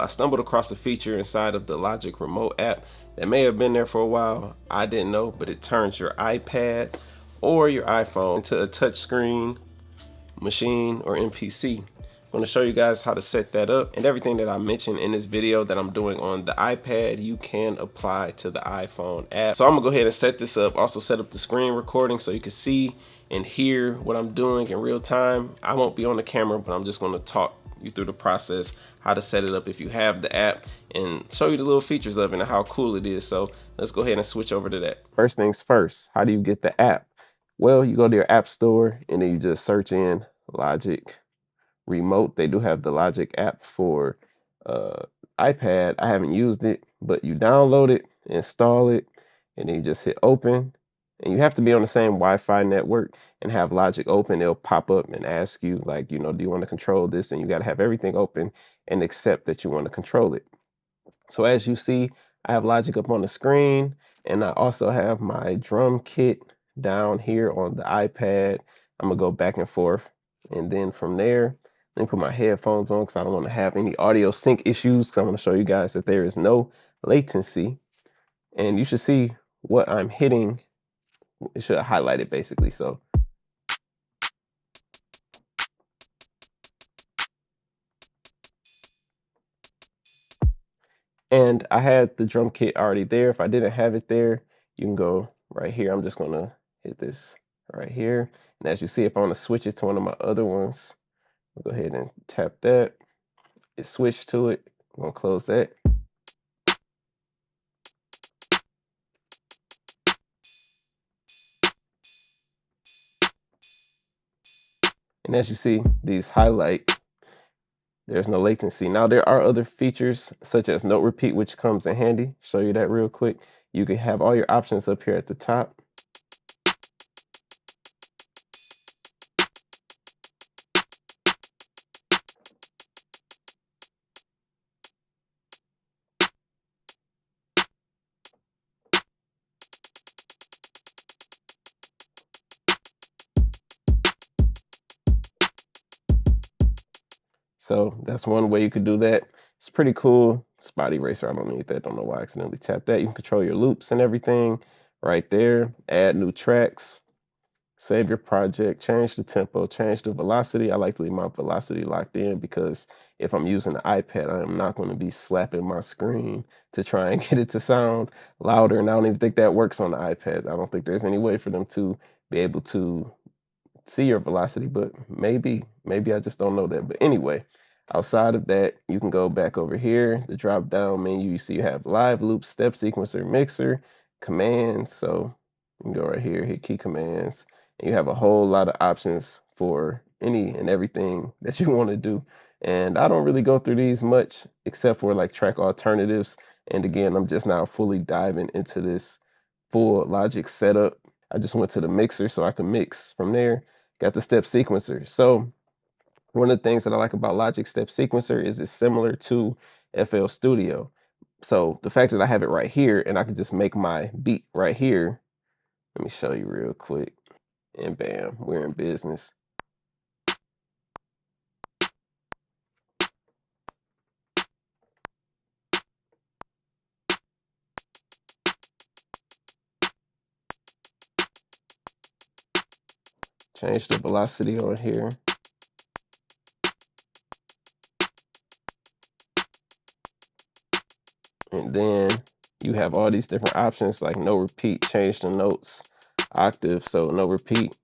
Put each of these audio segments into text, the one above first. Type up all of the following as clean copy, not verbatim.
I stumbled across a feature inside of the Logic Remote app that may have been there for a while. I didn't know, but it turns your iPad or your iPhone into a touchscreen machine or MPC. I'm going to show you guys how to set that up, and everything that I mentioned in this video that I'm doing on the iPad you can apply to the iPhone app. So I'm gonna go ahead and set this up, also set up the screen recording so you can see and hear what I'm doing in real time. I won't be on the camera, but I'm just going to talk you through the process, how to set it up if you have the app, and show you the little features of it and how cool it is. So let's go ahead and switch over to that. First things first, how do you get the app? Well, you go to your app store and then you just search in Logic Remote. They do have the Logic app for iPad. I haven't used it, but you download it, install it, and then you just hit open. And you have to be on the same Wi-Fi network and have Logic open. It'll pop up and ask you, like, you know, do you want to control this? And you got to have everything open and accept that you want to control it. So as you see, I have Logic up on the screen, and I also have my drum kit down here on the iPad. I'm gonna go back and forth, and then from there, let me put my headphones on because I don't want to have any audio sync issues, because I'm going to show you guys that there is no latency, and you should see what I'm hitting. It should highlight it basically. So and I had the drum kit already there. If I didn't have it there, you can go right here. I'm just gonna hit this right here. And as you see, if I want to switch it to one of my other ones, I'll go ahead and tap that. It switched to it. I'm gonna close that. And as you see, these highlight. There's no latency. Now there are other features such as note repeat, which comes in handy. Show you that real quick. You can have all your options up here at the top. So that's one way you could do that. It's pretty cool. Spot eraser, I don't need that. Don't know why I accidentally tapped that. You can control your loops and everything right there. Add new tracks, save your project, change the tempo, change the velocity. I like to leave my velocity locked in because if I'm using the iPad, I am not going to be slapping my screen to try and get it to sound louder. And I don't even think that works on the iPad. I don't think there's any way for them to be able to see your velocity, but maybe I just don't know that. But anyway, outside of that, you can go back over here, the drop down menu. You see you have live loop, step sequencer, mixer, commands. So you can go right here, hit key commands, and you have a whole lot of options for any and everything that you want to do. And I don't really go through these much except for like track alternatives. And again, I'm just now fully diving into this full Logic setup. I just went to the mixer so I can mix from there. Got the step sequencer. So one of the things that I like about Logic Step Sequencer is it's similar to FL Studio. So the fact that I have it right here and I can just make my beat right here. Let me show you real quick. And bam, we're in business. Change the velocity on here. And then you have all these different options like no repeat, change the notes, octave, so no repeat.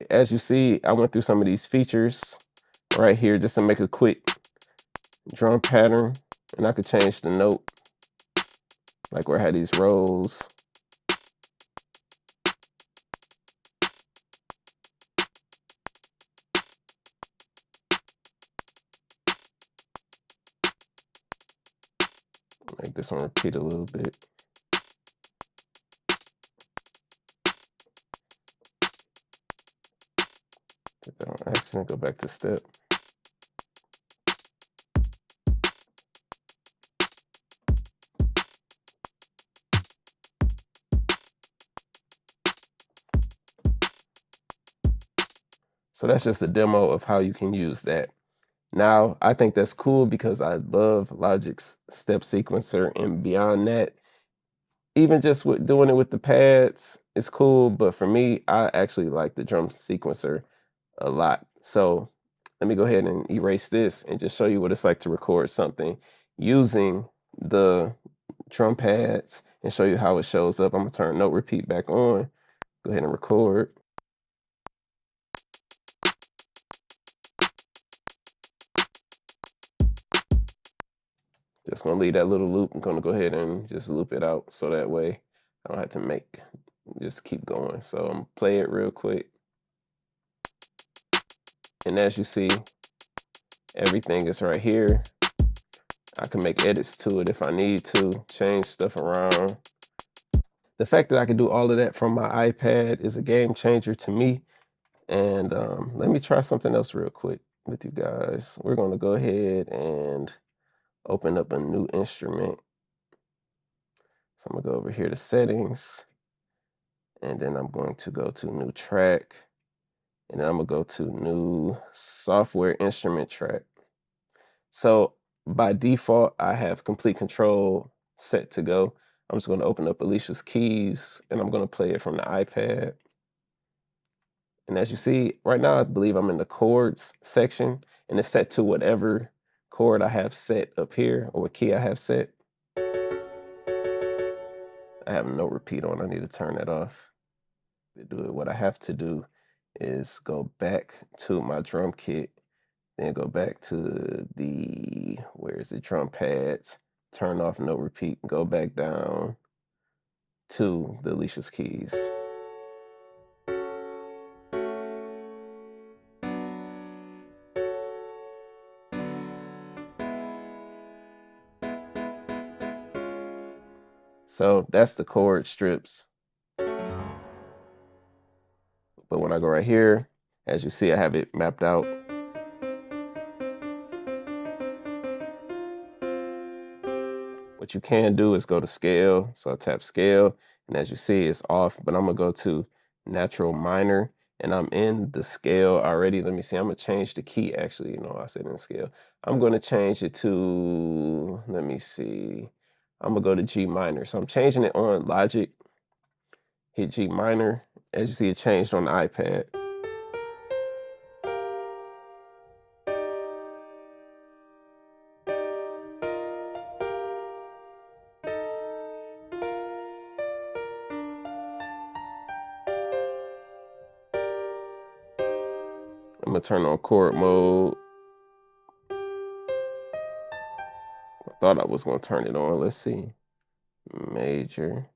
As you see, I went through some of these features right here just to make a quick drum pattern, and I could change the note, like where I had these rolls. Make this one repeat a little bit. Get that on accident, go back to step. So that's just a demo of how you can use that. Now, I think that's cool because I love Logic's step sequencer, and beyond that, even just with doing it with the pads, it's cool. But for me, I actually like the drum sequencer a lot. So let me go ahead and erase this and just show you what it's like to record something using the drum pads and show you how it shows up. I'm gonna turn note repeat back on. Go ahead and record. Just gonna leave that little loop. I'm gonna go ahead and just loop it out so that way I don't have to just keep going. So I'm gonna play it real quick. And as you see, everything is right here. I can make edits to it if I need to, change stuff around. The fact that I can do all of that from my iPad is a game changer to me. And let me try something else real quick with you guys. We're gonna go ahead and open up a new instrument. So I'm gonna go over here to settings, and then I'm going to go to new track, and then I'm gonna go to new software instrument track. So by default, I have complete control set to go. I'm just gonna open up Alicia's keys, and I'm gonna play it from the iPad. And as you see, right now, I believe I'm in the chords section, and it's set to whatever chord I have set up here, or what key I have set. I have no repeat on, I need to turn that off. To do it, what I have to do is go back to my drum kit, then go back to the, where is it, drum pads, turn off no repeat, and go back down to the Alicia's keys. So that's the chord strips. But when I go right here, as you see, I have it mapped out. What you can do is go to scale. So I tap scale, and as you see, it's off, but I'm gonna go to natural minor, and I'm in the scale already. Let me see, I'm gonna change the key actually. I said in scale. I'm gonna change it to, let me see, I'm gonna go to G minor. So I'm changing it on Logic, hit G minor. As you see, it changed on the iPad. I'm gonna turn on chord mode. I thought I was gonna turn it on. Let's see. Major.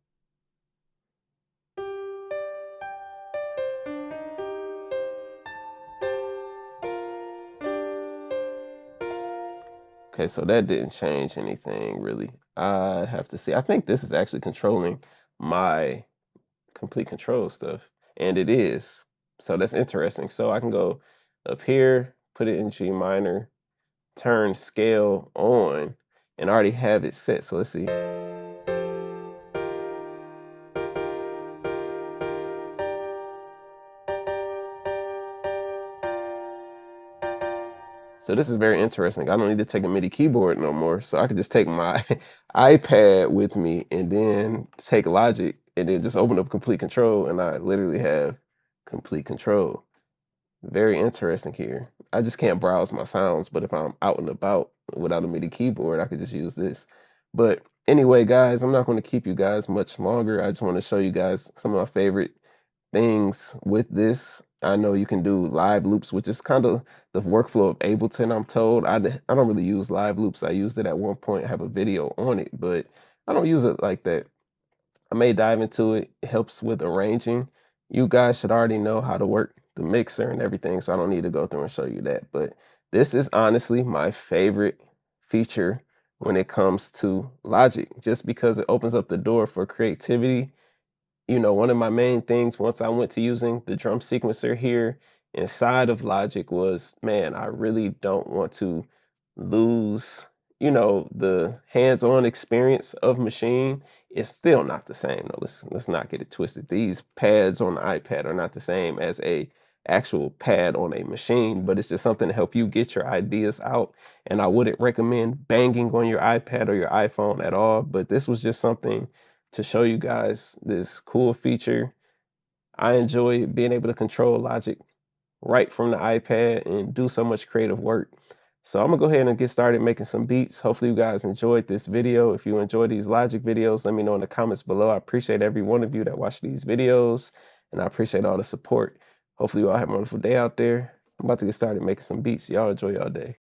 Okay, so that didn't change anything really. I have to see. I think this is actually controlling my complete control stuff, and it is. So that's interesting. So I can go up here, put it in G minor, turn scale on, and I already have it set. So let's see. So this is very interesting. I don't need to take a MIDI keyboard no more. So I could just take my iPad with me and then take Logic and then just open up complete control, and I literally have complete control. Very interesting here. I just can't browse my sounds, but if I'm out and about without a MIDI keyboard, I could just use this. But anyway, guys, I'm not going to keep you guys much longer. I just want to show you guys some of my favorite things with this. I know you can do live loops, which is kind of the workflow of Ableton, I'm told. I don't really use live loops. I used it at one point, have a video on it, but I don't use it like that. I may dive into it. It helps with arranging. You guys should already know how to work the mixer and everything, so I don't need to go through and show you that. But this is honestly my favorite feature when it comes to Logic, just because it opens up the door for creativity. One of my main things once I went to using the drum sequencer here inside of Logic was, man, I really don't want to lose, the hands-on experience of Machine. It's still not the same. No, let's not get it twisted. These pads on the iPad are not the same as a actual pad on a machine, but it's just something to help you get your ideas out. And I wouldn't recommend banging on your iPad or your iPhone at all, but this was just something to show you guys this cool feature. I enjoy being able to control Logic right from the iPad and do so much creative work. So I'm gonna go ahead and get started making some beats. Hopefully you guys enjoyed this video. If you enjoy these Logic videos, let me know in the comments below. I appreciate every one of you that watch these videos, and I appreciate all the support. Hopefully you all have a wonderful day out there. I'm about to get started making some beats. Y'all enjoy y'all day.